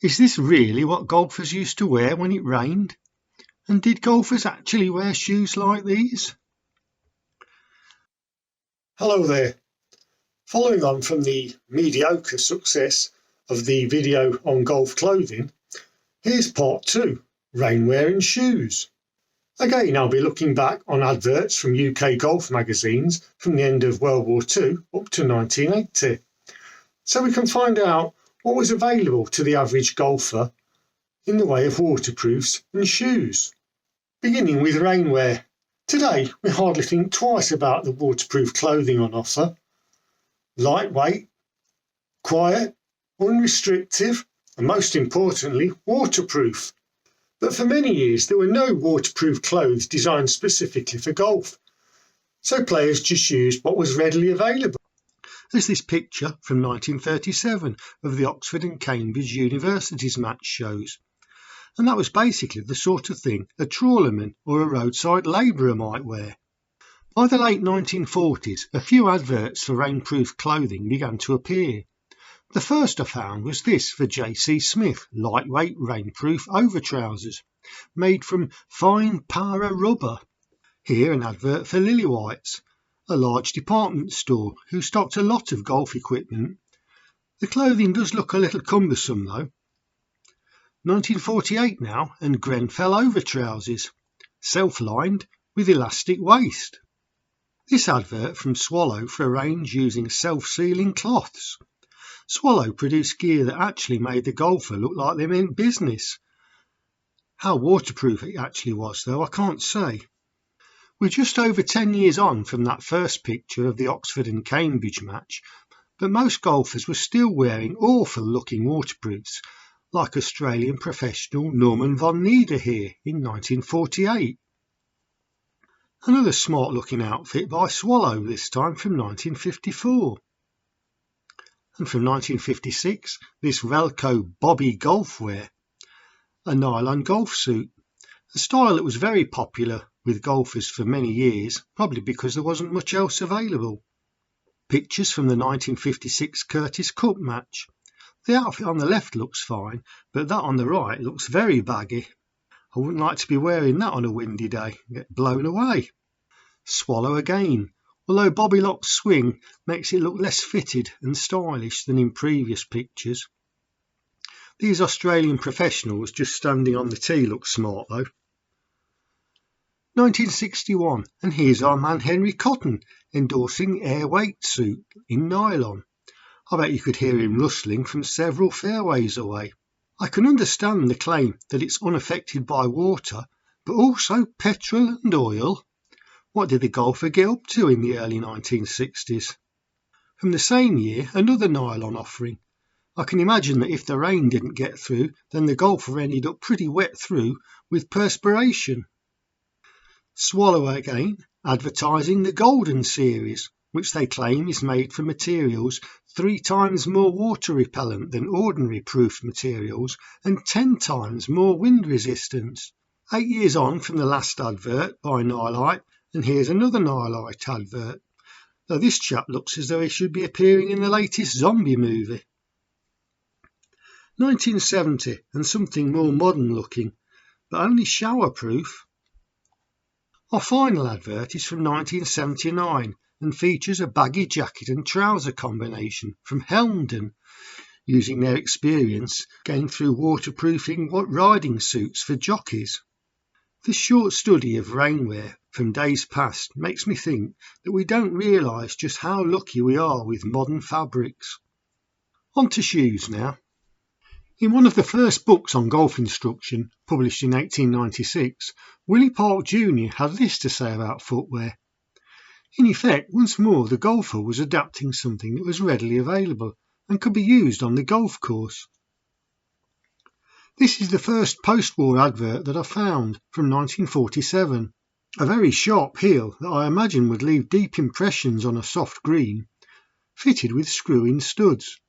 Is this really what golfers used to wear when it rained? And did golfers actually wear shoes like these? Hello there. Following on from the mediocre success of the video on golf clothing, here's part 2, rainwear and shoes. Again, I'll be looking back on adverts from UK golf magazines from the end of World War II up to 1980, so we can find out what was available to the average golfer in the way of waterproofs and shoes. Beginning with rainwear. Today, we hardly think twice about the waterproof clothing on offer. Lightweight, quiet, unrestrictive, and most importantly, waterproof. But for many years, there were no waterproof clothes designed specifically for golf, so players just used what was readily available. There's this picture from 1937 of the Oxford and Cambridge Universities match shows. And that was basically the sort of thing a trawlerman or a roadside labourer might wear. By the late 1940s, a few adverts for rainproof clothing began to appear. The first I found was this for J.C. Smith lightweight rainproof overtrousers, made from fine para rubber. Here an advert for Lillywhites, a large department store who stocked a lot of golf equipment. The clothing does look a little cumbersome though. 1948 now, and Grenfell overtrousers, self-lined with elastic waist. This advert from Swallow for a range using self-sealing cloths. Swallow produced gear that actually made the golfer look like they meant business. How waterproof it actually was though, I can't say. We're just over 10 years on from that first picture of the Oxford and Cambridge match, but most golfers were still wearing awful looking waterproofs, like Australian professional Norman von Nieder here in 1948. Another smart looking outfit by Swallow, this time from 1954. And from 1956, this Velco Bobby golf wear, a nylon golf suit, a style that was very popular with golfers for many years, probably because there wasn't much else available. Pictures from the 1956 Curtis Cup match. The outfit on the left looks fine, but that on the right looks very baggy. I wouldn't like to be wearing that on a windy day, get blown away. Swallow again, although Bobby Lock's swing makes it look less fitted and stylish than in previous pictures. These Australian professionals just standing on the tee look smart though. 1961, and here's our man Henry Cotton endorsing airweight suit in nylon. I bet you could hear him rustling from several fairways away. I can understand the claim that it's unaffected by water, but also petrol and oil. What did the golfer get up to in the early 1960s? From the same year, another nylon offering. I can imagine that if the rain didn't get through, then the golfer ended up pretty wet through with perspiration. Swallow again, advertising the Golden Series, which they claim is made from materials 3 times more water repellent than ordinary proofed materials and 10 times more wind resistance. 8 years on from the last advert by Nylite, and here's another Nylite advert, though this chap looks as though he should be appearing in the latest zombie movie. 1970, and something more modern looking, but only showerproof. Our final advert is from 1979 and features a baggy jacket and trouser combination from Helmden, using their experience gained through waterproofing riding suits for jockeys. This short study of rainwear from days past makes me think that we don't realise just how lucky we are with modern fabrics. On to shoes now. In one of the first books on golf instruction, published in 1896, Willie Park Jr. had this to say about footwear. In effect, once more the golfer was adapting something that was readily available and could be used on the golf course. This is the first post-war advert that I found, from 1947. A very sharp heel that I imagine would leave deep impressions on a soft green, fitted with screw-in studs.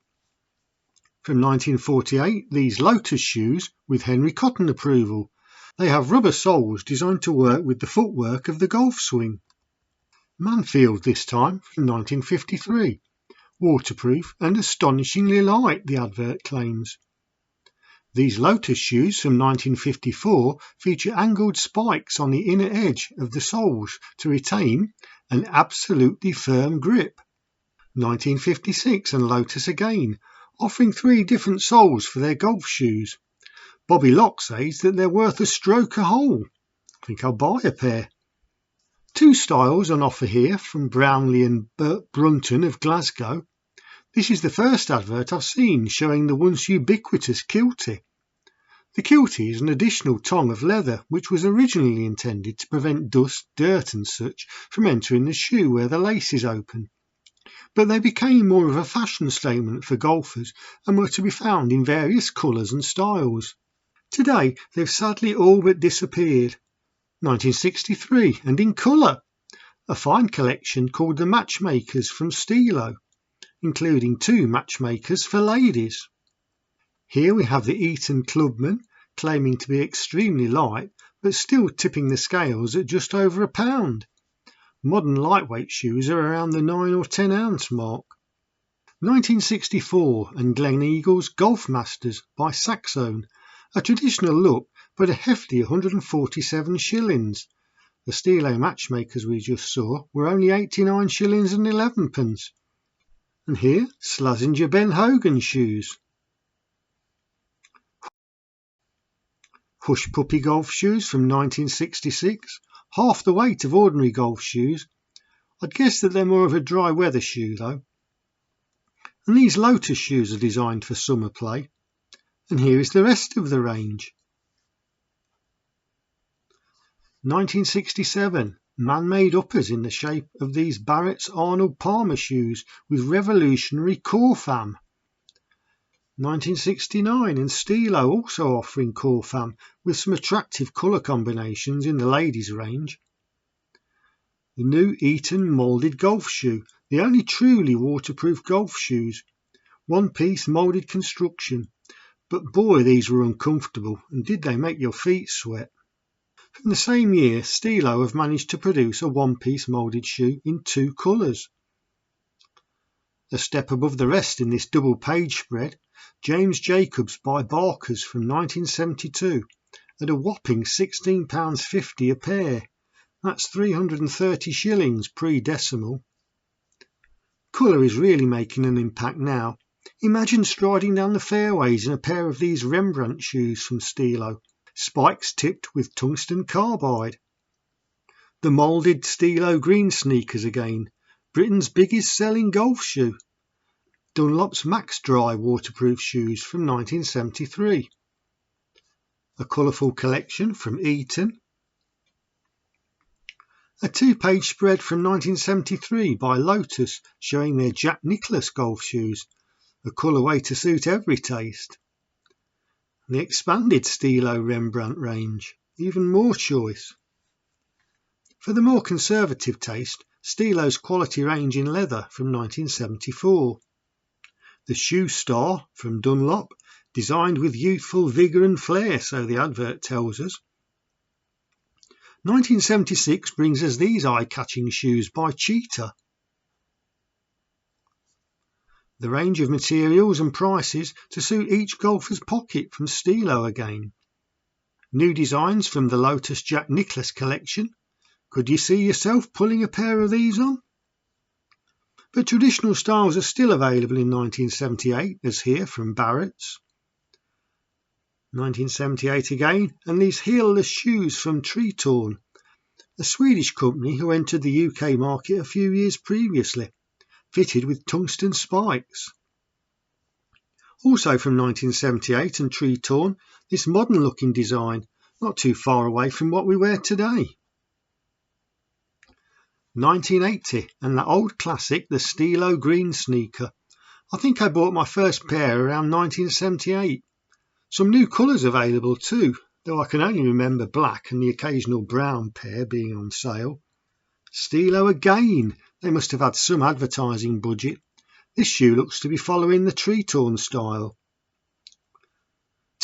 From 1948, these Lotus shoes with Henry Cotton approval. They have rubber soles designed to work with the footwork of the golf swing. Manfield this time, from 1953. Waterproof and astonishingly light, the advert claims. These Lotus shoes from 1954 feature angled spikes on the inner edge of the soles to retain an absolutely firm grip. 1956 and Lotus again, offering 3 different soles for their golf shoes. Bobby Locke says that they're worth a stroke a hole. I think I'll buy a pair. 2 styles on offer here from Brownlee and Brunton of Glasgow. This is the first advert I've seen showing the once ubiquitous kiltie. The kiltie is an additional tongue of leather which was originally intended to prevent dust, dirt and such from entering the shoe where the lace is open. But they became more of a fashion statement for golfers and were to be found in various colours and styles. Today they've sadly all but disappeared. 1963 and in colour, a fine collection called the Matchmakers from Stilo, including 2 matchmakers for ladies. Here we have the Eton Clubman, claiming to be extremely light but still tipping the scales at just over a pound. Modern lightweight shoes are around the 9 or 10 ounce mark. 1964 and Gleneagles Golf Masters by Saxone, a traditional look but a hefty 147 shillings. The Stilo matchmakers we just saw were only 89 shillings and 11 pence. And here, Slazenger Ben Hogan shoes. Hush Puppy golf shoes from 1966, half the weight of ordinary golf shoes. I'd guess that they're more of a dry weather shoe though. And these Lotus shoes are designed for summer play. And here is the rest of the range. 1967, man-made uppers in the shape of these Barrett's Arnold Palmer shoes with revolutionary core fam. 1969 and Stilo also offering core fam with some attractive colour combinations in the ladies range. The new Eton moulded golf shoe, the only truly waterproof golf shoes. One-piece moulded construction, but boy these were uncomfortable and did they make your feet sweat. From the same year, Stilo have managed to produce a one-piece moulded shoe in 2 colours. A step above the rest in this double page spread, James Jacobs by Barkers from 1972 at a whopping £16.50 a pair. That's 330 shillings pre-decimal. Colour is really making an impact now. Imagine striding down the fairways in a pair of these Rembrandt shoes from Stilo, spikes tipped with tungsten carbide. The moulded Stilo green sneakers again, Britain's biggest selling golf shoe. Dunlop's Max Dry waterproof shoes from 1973. A colourful collection from Eton. A 2-page spread from 1973 by Lotus showing their Jack Nicklaus golf shoes, a colourway to suit every taste. The expanded Stilo Rembrandt range, even more choice. For the more conservative taste, Stilo's quality range in leather from 1974. The Shoe Star from Dunlop, designed with youthful vigour and flair, so the advert tells us. 1976 brings us these eye-catching shoes by Cheetah. The range of materials and prices to suit each golfer's pocket from Stilo again. New designs from the Lotus Jack Nicklaus collection. Could you see yourself pulling a pair of these on? But traditional styles are still available in 1978, as here from Barrett's. 1978 again, and these heelless shoes from Treetorn, a Swedish company who entered the UK market a few years previously, fitted with tungsten spikes. Also from 1978 and Treetorn, this modern looking design, not too far away from what we wear today. 1980 and that old classic, the Stilo green sneaker. I think I bought my first pair around 1978. Some new colours available too, though I can only remember black and the occasional brown pair being on sale. Stilo again, they must have had some advertising budget. This shoe looks to be following the Treetorn style.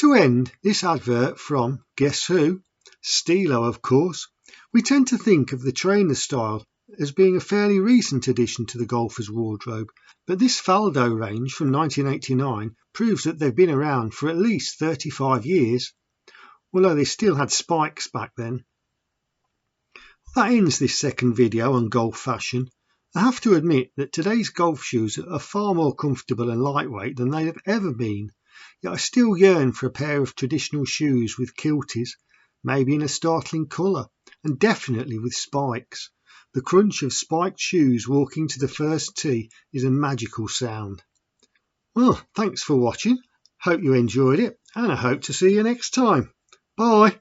To end this advert from, guess who? Stilo, of course. We tend to think of the trainer style as being a fairly recent addition to the golfer's wardrobe, but this Faldo range from 1989 proves that they've been around for at least 35 years, although they still had spikes back then. That ends this second video on golf fashion. I have to admit that today's golf shoes are far more comfortable and lightweight than they have ever been, yet I still yearn for a pair of traditional shoes with kilties, maybe in a startling colour, and definitely with spikes. The crunch of spiked shoes walking to the first tee is a magical sound. Well, thanks for watching. Hope you enjoyed it, and I hope to see you next time. Bye.